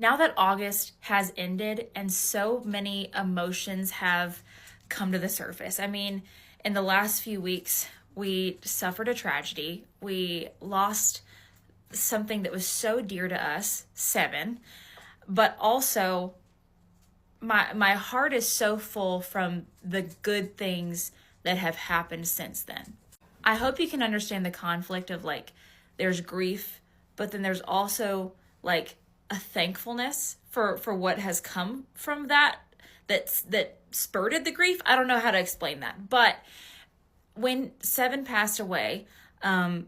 Now that August has ended and so many emotions have come to the surface. I mean, in the last few weeks, we suffered a tragedy. We lost something that was so dear to us, Seven, but also my heart is so full from the good things that have happened since then. I hope you can understand the conflict of like, there's grief, but then there's also like a thankfulness for what has come from that spurred the grief. I don't know how to explain that, but when Seven passed away,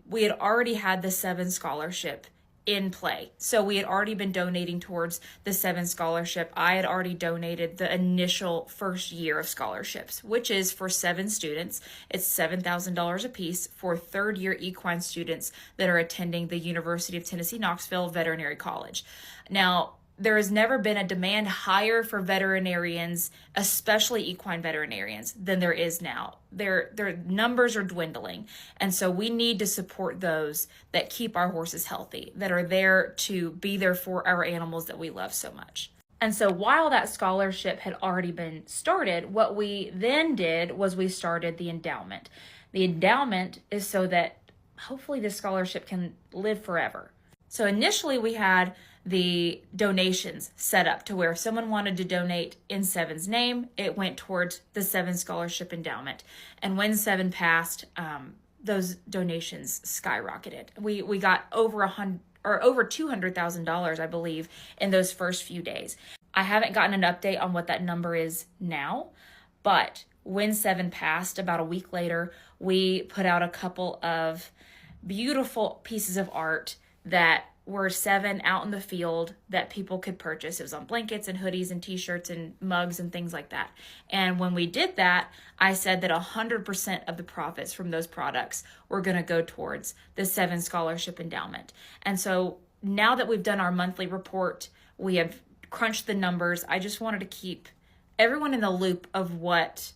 we had already had the Seven scholarship in play. So we had already been donating towards the Seven scholarship. I had already donated the initial first year of scholarships, which is for 7 students. It's $7,000 a piece for third year equine students that are attending the University of Tennessee, Knoxville Veterinary College. Now, there has never been a demand higher for veterinarians, especially equine veterinarians, than there is now. Their numbers are dwindling. And so we need to support those that keep our horses healthy, that are there to be there for our animals that we love so much. And so while that scholarship had already been started, what we then did was we started the endowment. The endowment is so that hopefully this scholarship can live forever. So initially we had the donations set up to where if someone wanted to donate in Seven's name, it went towards the Seven Scholarship Endowment. And when Seven passed, those donations skyrocketed. We got over $200,000, I believe, in those first few days. I haven't gotten an update on what that number is now, but when Seven passed, about a week later, we put out a couple of beautiful pieces of art that were Seven out in the field that people could purchase. It was on blankets and hoodies and t-shirts and mugs and things like that. And when we did that, I said that 100% of the profits from those products were going to go towards the Seven Scholarship Endowment. And so now that we've done our monthly report, we have crunched the numbers. I just wanted to keep everyone in the loop of what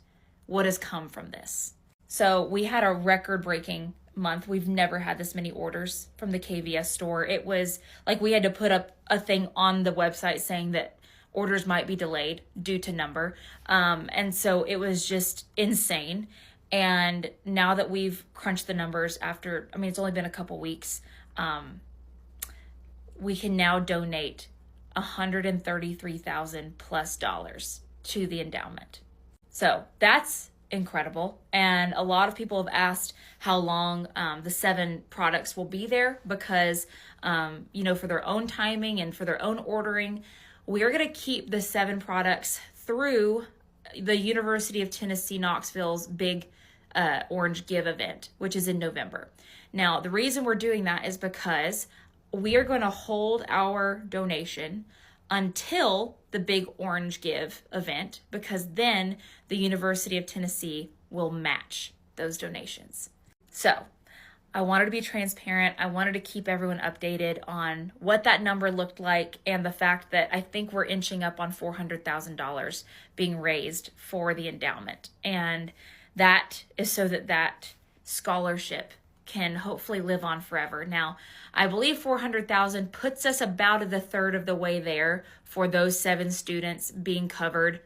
has come from this. So we had a record-breaking month. We've never had this many orders from the KVS store. It was like we had to put up a thing on the website saying that orders might be delayed due to number. And so it was just insane. And now that we've crunched the numbers after, it's only been a couple weeks, we can now donate $133,000 plus to the endowment. So that's incredible. And a lot of people have asked how long the Seven products will be there because, for their own timing and for their own ordering, we are going to keep the Seven products through the University of Tennessee, Knoxville's big Orange Give event, which is in November. Now, the reason we're doing that is because we are going to hold our donation until the big Orange Give event, because then the University of Tennessee will match those donations. So I wanted to be transparent. I wanted to keep everyone updated on what that number looked like and the fact that I think we're inching up on $400,000 being raised for the endowment. And that is so that scholarship can hopefully live on forever. Now, I believe 400,000 puts us about a third of the way there for those 7 students being covered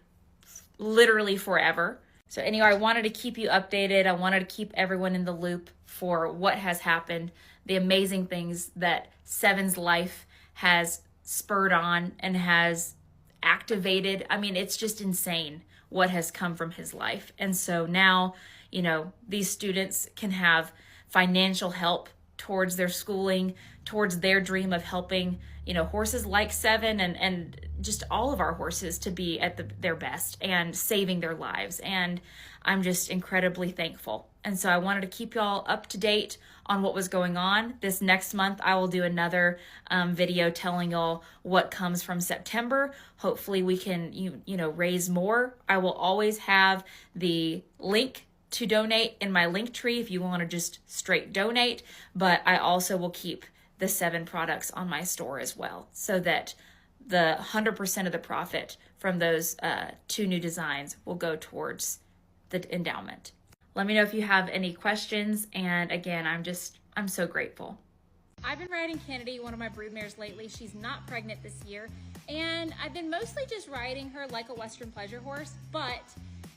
literally forever. So anyway, I wanted to keep you updated. I wanted to keep everyone in the loop for what has happened, the amazing things that Seven's life has spurred on and has activated. It's just insane what has come from his life. And so now, these students can have financial help towards their schooling, towards their dream of helping, horses like Seven and just all of our horses to be at their best and saving their lives. And I'm just incredibly thankful. And so I wanted to keep y'all up to date on what was going on. This next month, I will do another video telling y'all what comes from September. Hopefully we can, raise more. I will always have the link to donate in my link tree if you want to just straight donate, but I also will keep the 7 products on my store as well, so that the 100% of the profit from those 2 new designs will go towards the endowment. Let me know if you have any questions, and again, I'm so grateful. I've been riding Kennedy, one of my broodmares lately. She's not pregnant this year, And I've been mostly just riding her like a Western pleasure horse, but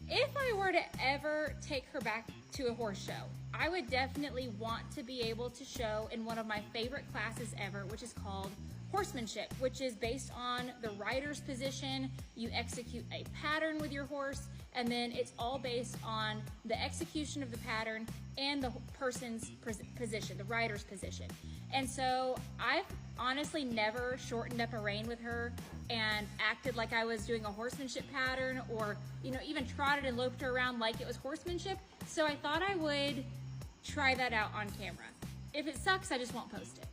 if I were to ever take her back to a horse show, I would definitely want to be able to show in one of my favorite classes ever, which is called Horsemanship, which is based on the rider's position. You execute a pattern with your horse, and then it's all based on the execution of the pattern and the person's position, the rider's position. And so I've honestly never shortened up a rein with her and acted like I was doing a horsemanship pattern, or even trotted and loped her around like it was horsemanship. So I thought I would try that out on camera. If it sucks, I just won't post it.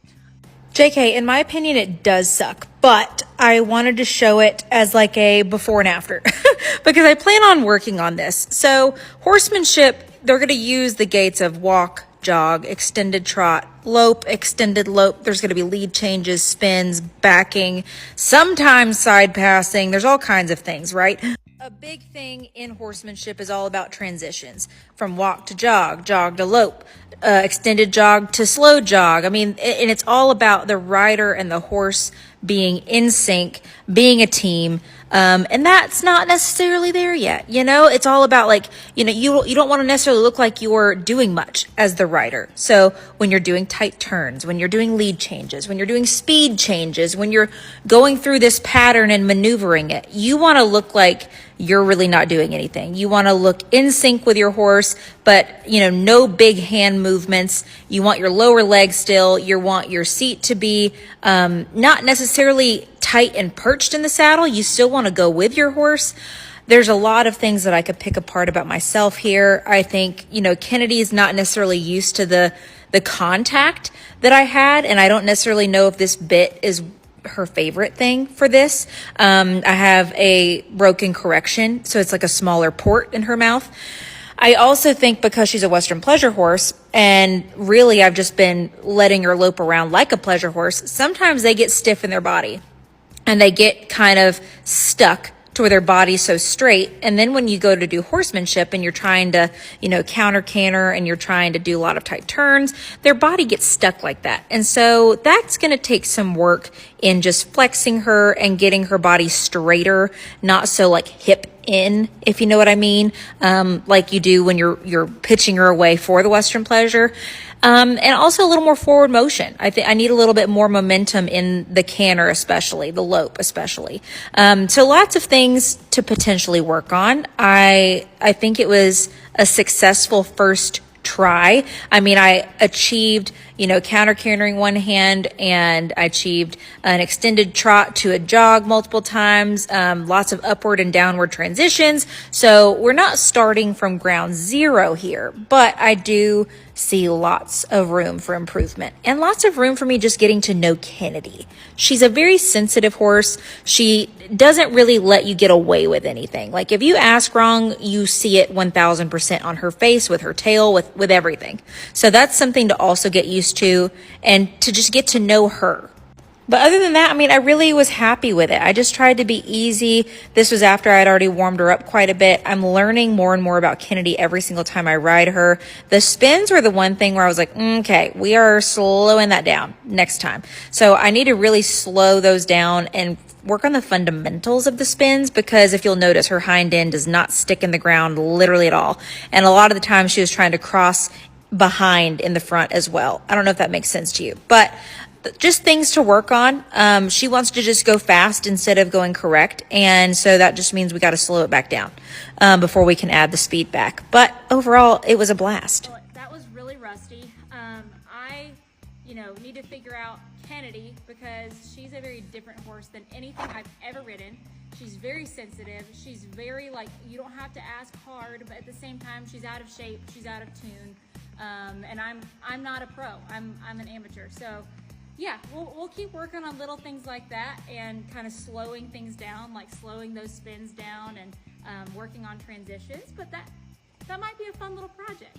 JK, in my opinion, it does suck, but I wanted to show it as like a before and after because I plan on working on this. So horsemanship, they're going to use the gaits of walk, jog, extended trot, lope, extended lope. There's going to be lead changes, spins, backing, sometimes side passing. There's all kinds of things, right? A big thing in horsemanship is all about transitions from walk to jog, jog to lope, extended jog to slow jog. I mean, and it's all about the rider and the horse being in sync, being a team. And that's not necessarily there yet. It's all about you don't want to necessarily look like you're doing much as the rider. So when you're doing tight turns, when you're doing lead changes, when you're doing speed changes, when you're going through this pattern and maneuvering it, you want to look like you're really not doing anything. You want to look in sync with your horse, but no big hand movements. You want your lower leg still. You want your seat to be not necessarily tight and perched in the saddle. You still want to go with your horse. There's a lot of things that I could pick apart about myself here. I think, Kennedy is not necessarily used to the contact that I had, and I don't necessarily know if this bit is her favorite thing for this. I have a broken correction, so it's like a smaller port in her mouth. I also think because she's a Western pleasure horse, and really I've just been letting her lope around like a pleasure horse, sometimes they get stiff in their body and they get kind of stuck to where their body's so straight. And then when you go to do horsemanship and you're trying to, counter canter and you're trying to do a lot of tight turns, their body gets stuck like that. And so that's going to take some work in just flexing her and getting her body straighter, not so like hip in, if you know what I mean, like you do when you're pitching her away for the Western pleasure. And also a little more forward motion. I think I need a little bit more momentum in the canter, especially the lope, especially. So lots of things to potentially work on. I think it was a successful first try. I mean, I achieved, counter cantering one hand, and I achieved an extended trot to a jog multiple times, lots of upward and downward transitions. So we're not starting from ground zero here, but I do see lots of room for improvement and lots of room for me just getting to know Kennedy. She's a very sensitive horse. She doesn't really let you get away with anything. Like if you ask wrong, you see it 1000% on her face, with her tail, with everything. So that's something to also get used to and to just get to know her. But other than that, I mean, I really was happy with it. I just tried to be easy. This was after I had already warmed her up quite a bit. I'm learning more and more about Kennedy every single time I ride her. The spins were the one thing where I was like, okay, we are slowing that down next time. So I need to really slow those down and work on the fundamentals of the spins, because if you'll notice, her hind end does not stick in the ground literally at all. And a lot of the time she was trying to cross behind in the front as well. I don't know if that makes sense to you, but just things to work on. She wants to just go fast instead of going correct. And so that just means we got to slow it back down before we can add the speed back. But overall, it was a blast. Well, that was really rusty. I, need to figure out Kennedy, because she's a very different horse than anything I've ever ridden. She's very sensitive. She's very you don't have to ask hard, but at the same time, she's out of shape. She's out of tune. And I'm not a pro. I'm an amateur. So yeah, we'll keep working on little things like that and kind of slowing things down, like slowing those spins down and working on transitions. But that might be a fun little project.